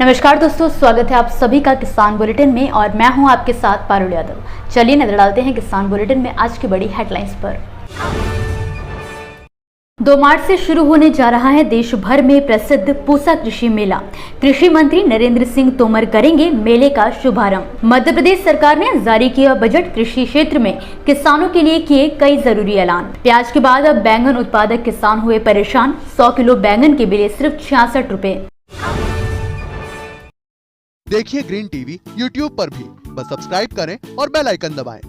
नमस्कार दोस्तों, स्वागत है आप सभी का किसान बुलेटिन में और मैं हूं आपके साथ पारुल यादव। चलिए नजर डालते हैं किसान बुलेटिन में आज की बड़ी हेडलाइंस पर। 2 मार्च से शुरू होने जा रहा है देश भर में प्रसिद्ध पूसा कृषि मेला। कृषि मंत्री नरेंद्र सिंह तोमर करेंगे मेले का शुभारंभ। मध्य प्रदेश सरकार ने जारी किया बजट, कृषि क्षेत्र में किसानों के लिए किए कई जरूरी ऐलान। प्याज के बाद अब बैंगन उत्पादक किसान हुए परेशान, 100 किलो बैंगन के मिले सिर्फ 66 रुपए। देखिए ग्रीन टीवी YouTube पर भी, बस सब्सक्राइब करें और बेल आइकन दबाएं।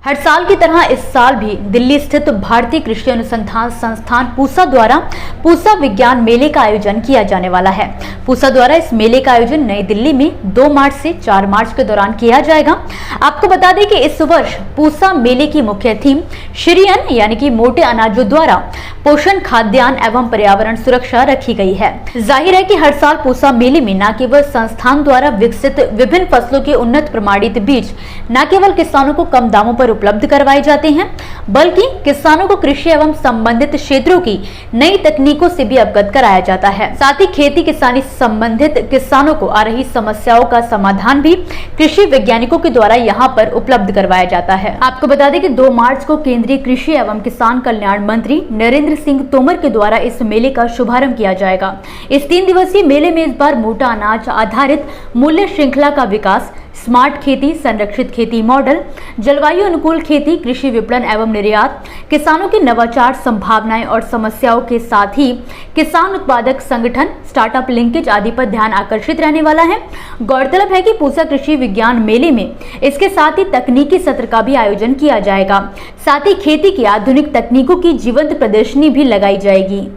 हर साल की तरह इस साल भी दिल्ली स्थित भारतीय कृषि अनुसंधान संस्थान पूसा द्वारा पूसा विज्ञान मेले का आयोजन किया जाने वाला है। पूसा द्वारा इस मेले का आयोजन नई दिल्ली में 2 मार्च से 4 मार्च के दौरान किया जाएगा। आपको बता दें कि इस वर्ष पूसा मेले की मुख्य थीम श्री अन्न यानी कि मोटे अनाजों द्वारा पोषण, खाद्यान्न एवं पर्यावरण सुरक्षा रखी गई है। जाहिर है कि हर साल पूसा मेले में न केवल संस्थान द्वारा विकसित विभिन्न फसलों के उन्नत प्रमाणित बीज न केवल किसानों को कम दामों पर उपलब्ध करवाए जाते हैं, बल्कि किसानों को कृषि एवं संबंधित क्षेत्रों की नई तकनीकों से भी अवगत कराया जाता है। साथ ही खेती किसानी संबंधित किसानों को आ रही समस्याओं का समाधान भी कृषि वैज्ञानिकों के द्वारा यहाँ पर उपलब्ध करवाया जाता है। आपको बता दें कि 2 मार्च को केंद्रीय कृषि एवं किसान कल्याण मंत्री नरेंद्र सिंह तोमर के द्वारा इस मेले का शुभारंभ किया जाएगा। इस 3 दिवसीय मेले में इस बार मोटा अनाज आधारित मूल्य श्रृंखला का विकास, स्मार्ट खेती, संरक्षित खेती मॉडल, जलवायु अनुकूल खेती, कृषि विपणन एवं निर्यात, किसानों की नवाचार संभावनाएं और समस्याओं के साथ ही किसान उत्पादक संगठन, स्टार्टअप लिंकेज आदि पर ध्यान आकर्षित रहने वाला है। गौरतलब है कि पूसा कृषि विज्ञान मेले में इसके साथ ही तकनीकी सत्र का भी आयोजन किया जाएगा। साथ ही खेती की आधुनिक तकनीकों की जीवंत प्रदर्शनी भी लगाई जाएगी।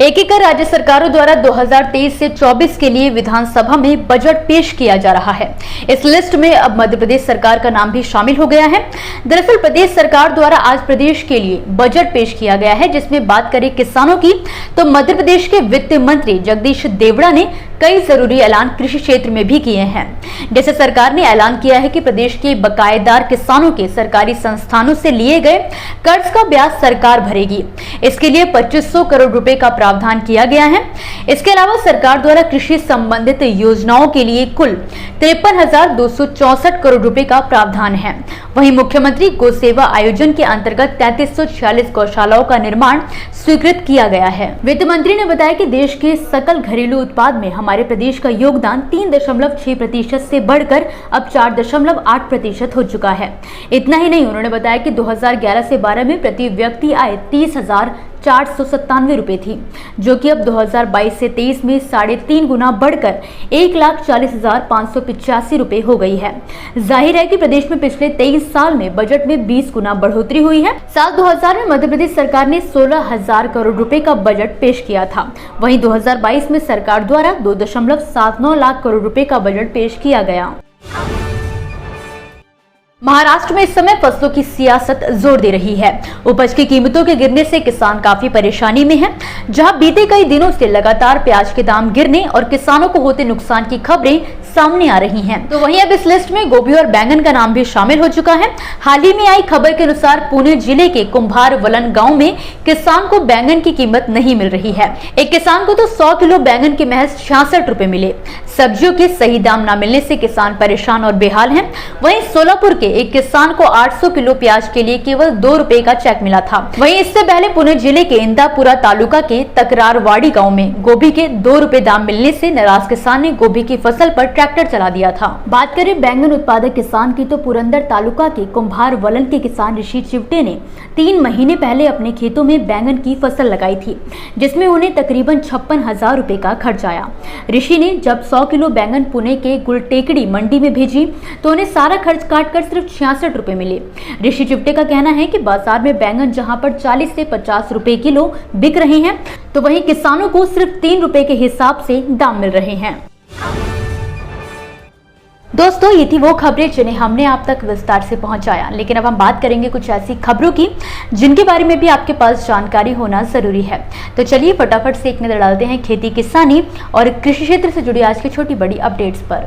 एकीकृत राज्य सरकारों द्वारा 2023 से 24 के लिए विधानसभा में बजट पेश किया जा रहा है। इस लिस्ट में अब मध्य प्रदेश सरकार का नाम भी शामिल हो गया है। दरअसल प्रदेश सरकार द्वारा आज प्रदेश के लिए बजट पेश किया गया है, जिसमें बात करें किसानों की तो मध्य प्रदेश के वित्त मंत्री जगदीश देवड़ा ने कई जरूरी ऐलान कृषि क्षेत्र में भी किए हैं। जैसे सरकार ने ऐलान किया है कि प्रदेश के बकायेदार किसानों के सरकारी संस्थानों से लिए गए कर्ज का ब्याज सरकार भरेगी। इसके लिए 2500 करोड़ रुपए का प्रावधान किया गया है। इसके अलावा सरकार द्वारा कृषि संबंधित योजनाओं के लिए कुल 53,264 करोड़ रुपए का प्रावधान है। वहीं मुख्यमंत्री गौ सेवा आयोजन के अंतर्गत 3346 गौशालाओं का निर्माण स्वीकृत किया गया है। वित्त मंत्री ने बताया कि देश के सकल घरेलू उत्पाद में हमारे प्रदेश का योगदान 3.6% से बढ़कर अब 4.8% हो चुका है। इतना ही नहीं, उन्होंने बताया कि 2011 से 12 में प्रति व्यक्ति आय 30,497 रुपए थी, जो कि अब 2022 से 23 में 3.5 गुना बढ़कर 1,40,585 रुपए हो गई है। जाहिर है कि प्रदेश में पिछले 23 साल में बजट में 20 गुना बढ़ोतरी हुई है। साल 2000 में मध्य प्रदेश सरकार ने 16,000 करोड़ रुपए का बजट पेश किया था। वहीं 2022 में सरकार द्वारा 2.79 लाख करोड़ रुपए का बजट पेश किया गया। महाराष्ट्र में इस समय फसलों की सियासत जोर दे रही है। उपज की कीमतों के गिरने से किसान काफी परेशानी में हैं। जहां बीते कई दिनों से लगातार प्याज के दाम गिरने और किसानों को होते नुकसान की खबरें सामने आ रही हैं, तो वहीं अब इस लिस्ट में गोभी और बैंगन का नाम भी शामिल हो चुका है। हाल ही में आई खबर के अनुसार पुणे जिले के कुंभार वलन गाँव में किसान को बैंगन की कीमत नहीं मिल रही है। एक किसान को तो 100 किलो बैंगन के महज 66 रुपए मिले। सब्जियों के सही दाम न मिलने से किसान परेशान और बेहाल हैं। वहीं सोलापुर के एक किसान को 800 किलो प्याज के लिए केवल 2 रुपए का चेक मिला था। वहीं इससे पहले पुणे जिले के इंदापुरा तालुका के तकरारवाड़ी गांव में गोभी के 2 रुपए दाम मिलने से नाराज किसान ने गोभी की फसल पर ट्रैक्टर चला दिया था। बात करें बैंगन उत्पादक किसान की तो पुरंदर तालुका के कुंभार वलन के किसान ऋषि चिवटे ने 3 महीने पहले अपने खेतों में बैंगन की फसल लगाई थी, जिसमें उन्हें तकरीबन 56,000 रुपए का खर्च आया। ऋषि ने जब 100 किलो बैंगन पुणे के गुलटेकड़ी मंडी में भेजी तो उन्हें सारा खर्च काटकर सिर्फ 66 रुपए मिले। ऋषि चिवटे का कहना है कि बाजार में बैंगन जहां पर 40 से 50 रुपए किलो बिक रहे हैं, तो वहीं किसानों को सिर्फ 3 रुपए के हिसाब से दाम मिल रहे हैं। दोस्तों, ये थी वो खबरें जिन्हें हमने आप तक विस्तार से पहुंचाया, लेकिन अब हम बात करेंगे कुछ ऐसी खबरों की जिनके बारे में भी आपके पास जानकारी होना जरूरी है। तो चलिए फटाफट से एक नजर डालते हैं खेती किसानी और कृषि क्षेत्र से जुड़ी आज की छोटी बड़ी अपडेट्स पर।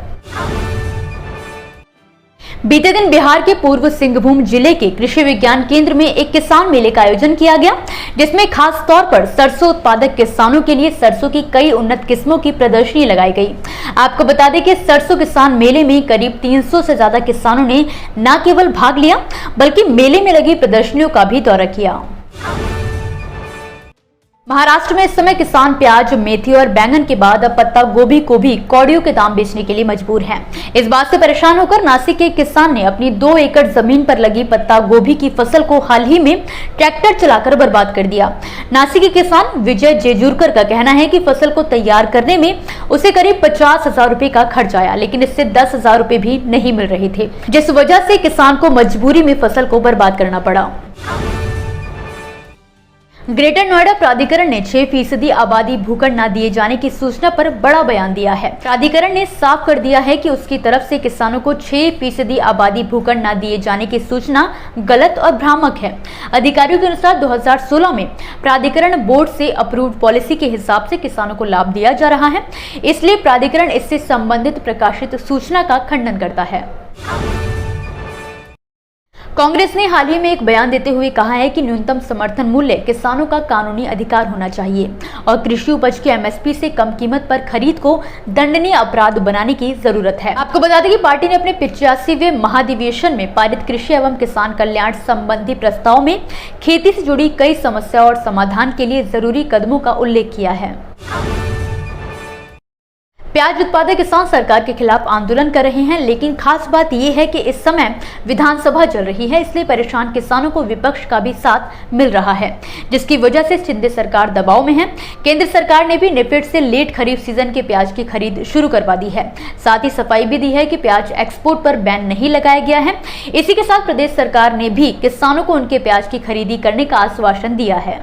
बीते दिन बिहार के पूर्व सिंहभूम जिले के कृषि विज्ञान केंद्र में एक किसान मेले का आयोजन किया गया, जिसमें खास तौर पर सरसों उत्पादक किसानों के लिए सरसों की कई उन्नत किस्मों की प्रदर्शनी लगाई गई। आपको बता दें कि सरसों किसान मेले में करीब 300 से ज्यादा किसानों ने न केवल भाग लिया बल्कि मेले में लगी प्रदर्शनियों का भी दौरा किया। महाराष्ट्र में इस समय किसान प्याज, मेथी और बैंगन के बाद अब पत्ता गोभी को भी कौड़ियों के दाम बेचने के लिए मजबूर हैं। इस बात से परेशान होकर नासिक के एक किसान ने अपनी 2 एकड़ जमीन पर लगी पत्ता गोभी की फसल को हाल ही में ट्रैक्टर चलाकर बर्बाद कर दिया। नासिक के किसान विजय जेजूरकर का कहना है कि फसल को तैयार करने में उसे करीब 50,000 रुपए का खर्च आया, लेकिन इससे 10,000 रुपए भी नहीं मिल रहे थे, जिस वजह से किसान को मजबूरी में फसल को बर्बाद करना पड़ा। ग्रेटर नोएडा प्राधिकरण ने 6% आबादी भूखंड न दिए जाने की सूचना पर बड़ा बयान दिया है। प्राधिकरण ने साफ कर दिया है कि उसकी तरफ से किसानों को 6% आबादी भूखंड न दिए जाने की सूचना गलत और भ्रामक है। अधिकारियों के अनुसार 2016 में प्राधिकरण बोर्ड से अप्रूव्ड पॉलिसी के हिसाब से किसानों को लाभ दिया जा रहा है, इसलिए प्राधिकरण इससे संबंधित प्रकाशित सूचना का खंडन करता है। कांग्रेस ने हाल ही में एक बयान देते हुए कहा है कि न्यूनतम समर्थन मूल्य किसानों का कानूनी अधिकार होना चाहिए और कृषि उपज की एमएसपी से कम कीमत पर खरीद को दंडनीय अपराध बनाने की जरूरत है। आपको बता दें कि पार्टी ने अपने 85वें महाधिवेशन में पारित कृषि एवं किसान कल्याण संबंधी प्रस्ताव में खेती से जुड़ी कई समस्याओं और समाधान के लिए जरूरी कदमों का उल्लेख किया है। प्याज उत्पादक किसान सरकार के खिलाफ आंदोलन कर रहे हैं, लेकिन खास बात यह है कि इस समय विधानसभा चल रही है, इसलिए परेशान किसानों को विपक्ष का भी साथ मिल रहा है, जिसकी वजह से शिंदे सरकार दबाव में है। केंद्र सरकार ने भी नेफेड से लेट खरीफ सीजन के प्याज की खरीद शुरू करवा दी है। साथ ही सफाई भी दी है कि प्याज एक्सपोर्ट पर बैन नहीं लगाया गया है। इसी के साथ प्रदेश सरकार ने भी किसानों को उनके प्याज की खरीदी करने का आश्वासन दिया है।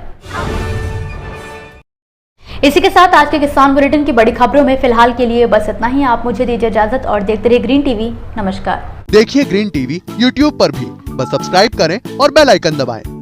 इसी के साथ आज के किसान बुलेटिन की बड़ी खबरों में फिलहाल के लिए बस इतना ही। आप मुझे दीजिए इजाजत और देखते रहिए ग्रीन टीवी। नमस्कार। देखिए ग्रीन टीवी यूट्यूब पर भी, बस सब्सक्राइब करें और बेल आइकन दबाएं।